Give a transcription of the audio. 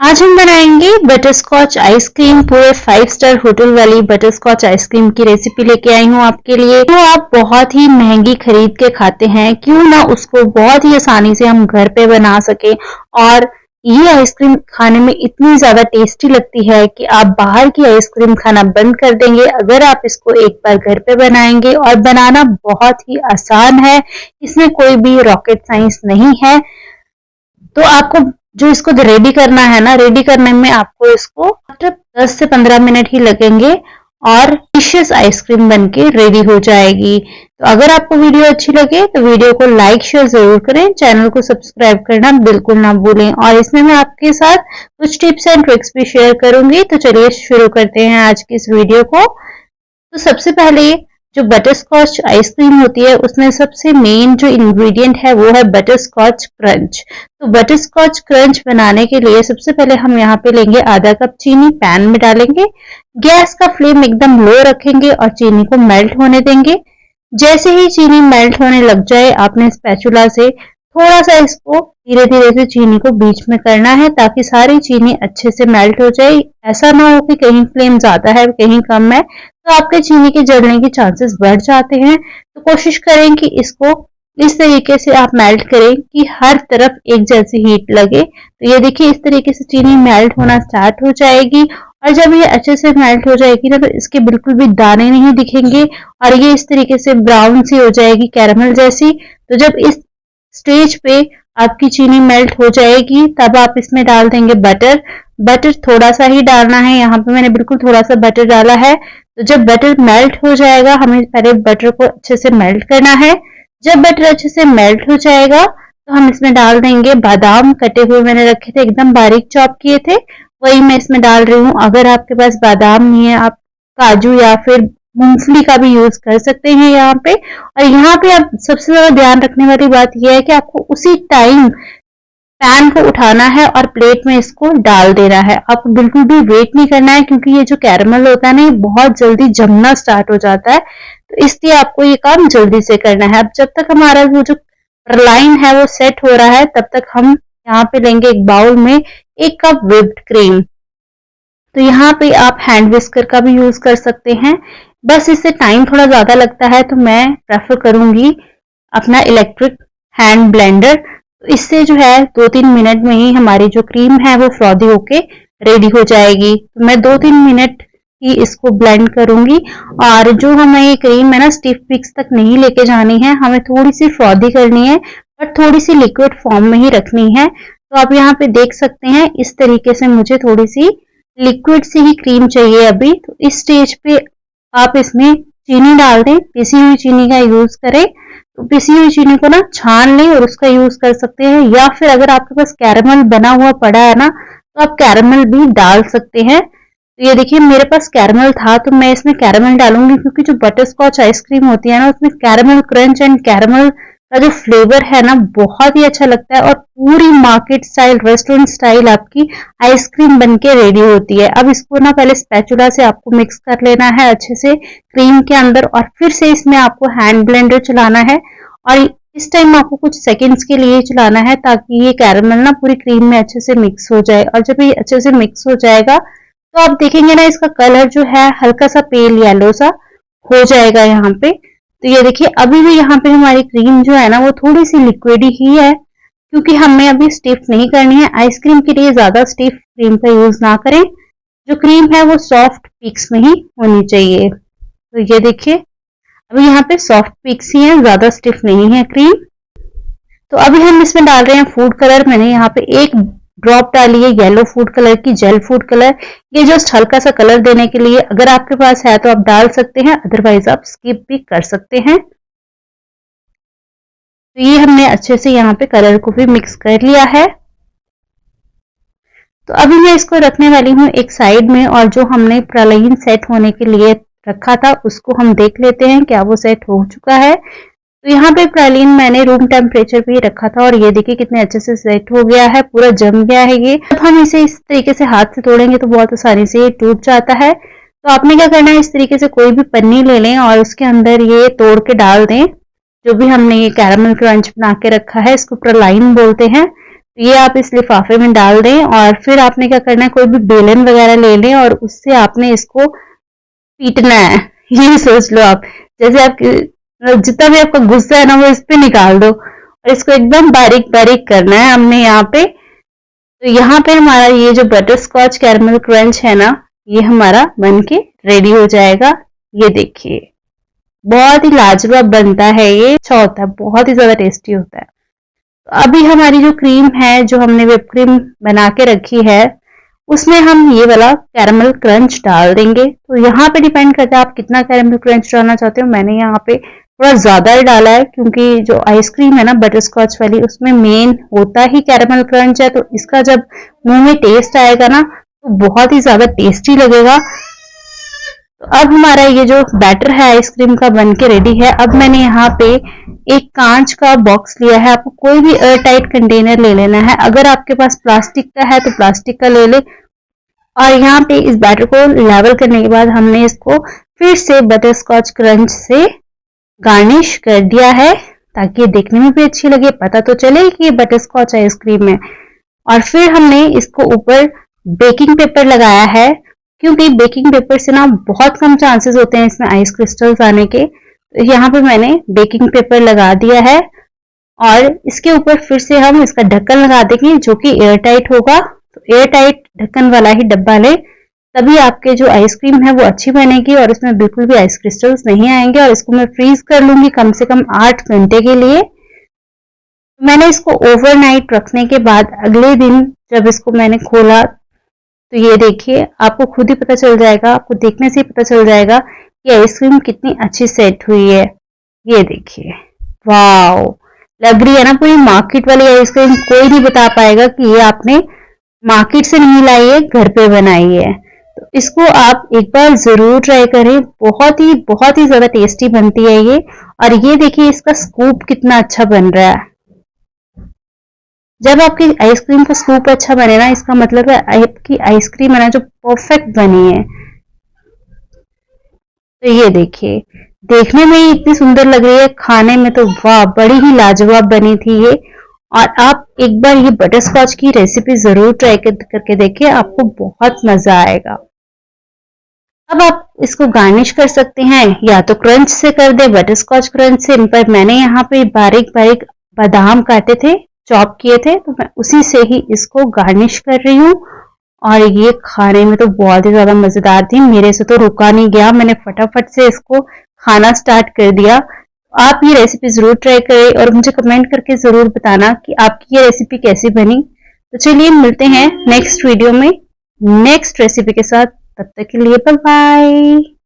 आज हम बनाएंगे बटर स्कॉच आइसक्रीम। पूरे 5 स्टार होटल वाली बटर स्कॉच आइसक्रीम की रेसिपी लेके आई हूँ आपके लिए। तो आप बहुत ही महंगी खरीद के खाते हैं, क्यों ना उसको बहुत ही आसानी से हम घर पे बना सके। और ये आइसक्रीम खाने में इतनी ज्यादा टेस्टी लगती है कि आप बाहर की आइसक्रीम खाना बंद कर देंगे अगर आप इसको एक बार घर पे बनाएंगे। और बनाना बहुत ही आसान है, इसमें कोई भी रॉकेट साइंस नहीं है। तो आपको जो इसको रेडी करना है ना, रेडी करने में आपको इसको मात्र 10 से 15 मिनट ही लगेंगे और डिलीशियस आइसक्रीम बनके रेडी हो जाएगी। तो अगर आपको वीडियो अच्छी लगे तो वीडियो को लाइक शेयर जरूर करें, चैनल को सब्सक्राइब करना बिल्कुल ना भूलें। और इसमें मैं आपके साथ कुछ टिप्स एंड ट्रिक्स भी शेयर करूंगी। तो चलिए शुरू करते हैं आज की इस वीडियो को। तो सबसे पहले जो बटर स्कॉच आइसक्रीम होती है उसमें सबसे मेन जो इंग्रेडिएंट है वो है बटर स्कॉच क्रंच। तो बटर स्कॉच क्रंच बनाने के लिए सबसे पहले हम यहाँ पे लेंगे आधा कप चीनी, पैन में डालेंगे, गैस का फ्लेम एकदम लो रखेंगे और चीनी को मेल्ट होने देंगे। जैसे ही चीनी मेल्ट होने लग जाए आपने स्पैचुला से थोड़ा सा इसको धीरे धीरे से चीनी को बीच में करना है ताकि सारी चीनी अच्छे से मेल्ट हो जाए। ऐसा ना हो कि कहीं फ्लेम ज्यादा है कहीं कम है, तो आपके चीनी के जलने के चांसेस बढ़ जाते हैं। तो कोशिश करें कि इसको इस तरीके से आप मेल्ट करें कि हर तरफ एक जैसी हीट लगे। तो ये देखिए इस तरीके से चीनी मेल्ट होना स्टार्ट हो जाएगी। और जब ये अच्छे से मेल्ट हो जाएगी ना तो इसके बिल्कुल भी दाने नहीं दिखेंगे और ये इस तरीके से ब्राउन सी हो जाएगी, कैरमल जैसी। तो जब इस स्टेज पे आपकी चीनी मेल्ट हो जाएगी तब आप इसमें डाल देंगे बटर। बटर थोड़ा सा ही डालना है, यहाँ पे मैंने बिल्कुल थोड़ा सा बटर डाला है। तो जब बटर मेल्ट हो जाएगा, हमें पहले बटर को अच्छे से मेल्ट करना है। जब बटर अच्छे से मेल्ट हो जाएगा तो हम इसमें डाल देंगे बादाम, कटे हुए मैंने रखे थे, एकदम बारीक चॉप किए थे, वही मैं इसमें डाल रही हूँ। अगर आपके पास बादाम नहीं है आप काजू या फिर मूंगफली का भी यूज कर सकते हैं यहाँ पे। और यहाँ पे आप सबसे ज्यादा ध्यान रखने वाली बात यह है कि आपको उसी टाइम पैन को उठाना है और प्लेट में इसको डाल देना है। आपको बिल्कुल भी वेट नहीं करना है क्योंकि ये जो कैरमल होता है ना ये बहुत जल्दी जमना स्टार्ट हो जाता है। तो इसलिए आपको ये काम जल्दी से करना है। अब जब तक हमारा वो जो लाइन है वो सेट हो रहा है तब तक हम यहाँ पे लेंगे एक बाउल में 1 कप व्हिप्ड क्रीम। तो यहाँ पे आप हैंड विस्कर का भी यूज कर सकते हैं, बस इससे टाइम थोड़ा ज्यादा लगता है तो मैं प्रेफर करूंगी अपना इलेक्ट्रिक हैंड ब्लेंडर। तो इससे जो है 2-3 मिनट में ही हमारी जो क्रीम है वो फ्रॉदी होके रेडी हो जाएगी। तो मैं 2-3 मिनट ही इसको ब्लेंड करूंगी। और जो हमें ये क्रीम है ना स्टिफ पिक्स तक नहीं लेके जानी है, हमें थोड़ी सी फ्रॉदी करनी है बट थोड़ी सी लिक्विड फॉर्म में ही रखनी है। तो आप यहाँ पे देख सकते हैं इस तरीके से मुझे थोड़ी सी लिक्विड सी ही क्रीम चाहिए अभी। तो इस स्टेज पे आप इसमें चीनी डाल दें, पिसी हुई चीनी का यूज करें। तो पिसी हुई चीनी को ना छान लें और उसका यूज कर सकते हैं, या फिर अगर आपके पास कैरमल बना हुआ पड़ा है ना तो आप कैरमल भी डाल सकते हैं। तो ये देखिए मेरे पास कैरमल था तो मैं इसमें कैरमल डालूंगी क्योंकि जो बटर स्कॉच आइसक्रीम होती है ना उसमें कैरमल क्रंच एंड कैरमल का जो फ्लेवर है ना बहुत ही अच्छा लगता है और पूरी मार्केट स्टाइल, रेस्टोरेंट स्टाइल आपकी आइसक्रीम बनके रेडी होती है। अब इसको ना पहले स्पैचुला से आपको मिक्स कर लेना है अच्छे से क्रीम के अंदर और फिर से इसमें आपको हैंड ब्लेंडर चलाना है। और इस टाइम आपको कुछ सेकंड्स के लिए चलाना है ताकि ये कैरमल ना पूरी क्रीम में अच्छे से मिक्स हो जाए। और जब ये अच्छे से मिक्स हो जाएगा तो आप देखेंगे ना इसका कलर जो है हल्का सा पेल येलो सा हो जाएगा यहाँ पे। तो ये देखिए अभी भी यहाँ पे हमारी क्रीम जो है ना वो थोड़ी सी लिक्विड ही है क्योंकि हमें अभी स्टिफ नहीं करनी है। आइसक्रीम के लिए ज्यादा स्टिफ क्रीम का यूज ना करें, जो क्रीम है वो सॉफ्ट पीक्स में ही होनी चाहिए। तो ये देखिए अभी यहाँ पे सॉफ्ट पीक्स ही है, ज्यादा स्टिफ नहीं है क्रीम। तो अभी हम इसमें डाल रहे हैं फूड कलर। मैंने यहाँ पे 1 ड्रॉप डाली है येलो फूड कलर की, जेल फूड कलर। ये जस्ट हल्का सा कलर देने के लिए, अगर आपके पास है तो आप डाल सकते हैं, अदरवाइज आप स्किप भी कर सकते हैं। तो ये हमने अच्छे से यहाँ पे कलर को भी मिक्स कर लिया है। तो अभी मैं इसको रखने वाली हूँ एक साइड में और जो हमने प्रलाइन सेट होने के लिए रखा था उसको हम देख लेते हैं क्या वो सेट हो चुका है। तो यहाँ पे प्रालीन मैंने रूम टेम्परेचर पे ही रखा था और ये देखिए कितने अच्छे से सेट हो गया है, पूरा जम गया है ये। जब हम इसे इस तरीके से हाथ से तोड़ेंगे तो बहुत आसानी से ये टूट जाता है। तो आपने क्या करना है, इस तरीके से कोई भी पन्नी ले लें और उसके अंदर ये तोड़ के डाल दें जो भी हमने ये कैरामल क्रंच बना के रखा है, इसको प्रालाइन बोलते हैं। ये आप इस लिफाफे में डाल दें और फिर आपने क्या करना है, कोई भी बेलन वगैरह ले लें और उससे आपने इसको पीटना है। ये सोच लो आप, जैसे आप जितना भी आपका गुस्सा है ना वो इस पे निकाल दो और इसको एकदम बारीक बारीक करना है हमने यहाँ पे। तो यहाँ पे हमारा ये जो बटर स्कॉच कैरमल क्रंच है ना, ये हमारा बन के रेडी हो जाएगा। ये देखिए बहुत ही लाजवाब बनता है, ये अच्छा होता है, बहुत ही ज्यादा टेस्टी होता है। तो अभी हमारी जो क्रीम है, जो हमने व्हिप क्रीम बना के रखी है, उसमें हम ये वाला कैरमल क्रंच डाल देंगे। तो यहाँ पे डिपेंड करता है आप कितना कैरमल क्रंच डालना चाहते हो। मैंने यहाँ पे थोड़ा ज्यादा ही डाला है क्योंकि जो आइसक्रीम है ना बटर स्कॉच वाली, उसमें मेन होता ही कैरमल क्रंच है। तो इसका जब मुंह में टेस्ट आएगा ना तो बहुत ही ज्यादा टेस्टी लगेगा। तो अब हमारा ये जो बैटर है आइसक्रीम का बन के रेडी है। अब मैंने यहाँ पे एक कांच का बॉक्स लिया है, आपको कोई भी एयर टाइट कंटेनर ले लेना है। अगर आपके पास प्लास्टिक का है तो प्लास्टिक का ले ले। और यहाँ पे इस बैटर को लेवल करने के बाद हमने इसको फिर से बटर स्कॉच क्रंच से गार्निश कर दिया है ताकि ये देखने में भी अच्छी लगे, पता तो चले कि ये बटर स्कॉच आइसक्रीम है। और फिर हमने इसको ऊपर बेकिंग पेपर लगाया है क्योंकि बेकिंग पेपर से ना बहुत कम चांसेस होते हैं इसमें आइस क्रिस्टल्स आने के। तो यहाँ पे मैंने बेकिंग पेपर लगा दिया है और इसके ऊपर फिर से हम इसका ढक्कन लगा देंगे जो कि एयर टाइट होगा। तो एयर टाइट ढक्कन वाला ही डब्बा ले, तभी आपके जो आइसक्रीम है वो अच्छी बनेगी और इसमें बिल्कुल भी आइस क्रिस्टल्स नहीं आएंगे। और इसको मैं फ्रीज कर लूंगी कम से कम 8 घंटे के लिए। मैंने इसको ओवरनाइट रखने के बाद अगले दिन जब इसको मैंने खोला तो ये देखिए आपको खुद ही पता चल जाएगा, आपको देखने से ही पता चल जाएगा कि आइसक्रीम कितनी अच्छी सेट हुई है। ये देखिए वाओ, लग रही है ना पूरी मार्केट वाली आइसक्रीम। कोई नहीं बता पाएगा कि ये आपने मार्केट से नहीं लाई है, घर पे बनाई है। तो इसको आप एक बार जरूर ट्राई करें, बहुत ही ज्यादा टेस्टी बनती है ये। और ये देखिए इसका स्कूप कितना अच्छा बन रहा है। जब आपकी आइसक्रीम का स्कूप अच्छा बने ना, इसका मतलब है आपकी आइसक्रीम है ना जो परफेक्ट बनी है। तो ये देखिए देखने में ही इतनी सुंदर लग रही है, खाने में तो वाह बड़ी ही लाजवाब बनी थी ये। और आप एक बार ये बटर स्कॉच की रेसिपी जरूर ट्राई करके देखिए, आपको बहुत मजा आएगा। अब आप इसको गार्निश कर सकते हैं, या तो क्रंच से कर दे, बटर स्कॉच क्रंच से। पर मैंने यहाँ पे बारीक बारीक बादाम काटे थे, चॉप किए थे, तो मैं उसी से ही इसको गार्निश कर रही हूँ। और ये खाने में तो बहुत ही ज्यादा मजेदार थी, मेरे से तो रुका नहीं गया, मैंने फटाफट से इसको खाना स्टार्ट कर दिया। आप ये रेसिपी जरूर ट्राई करें और मुझे कमेंट करके जरूर बताना कि आपकी ये रेसिपी कैसी बनी। तो चलिए मिलते हैं नेक्स्ट वीडियो में नेक्स्ट रेसिपी के साथ, तब तक के लिए बाय बाय।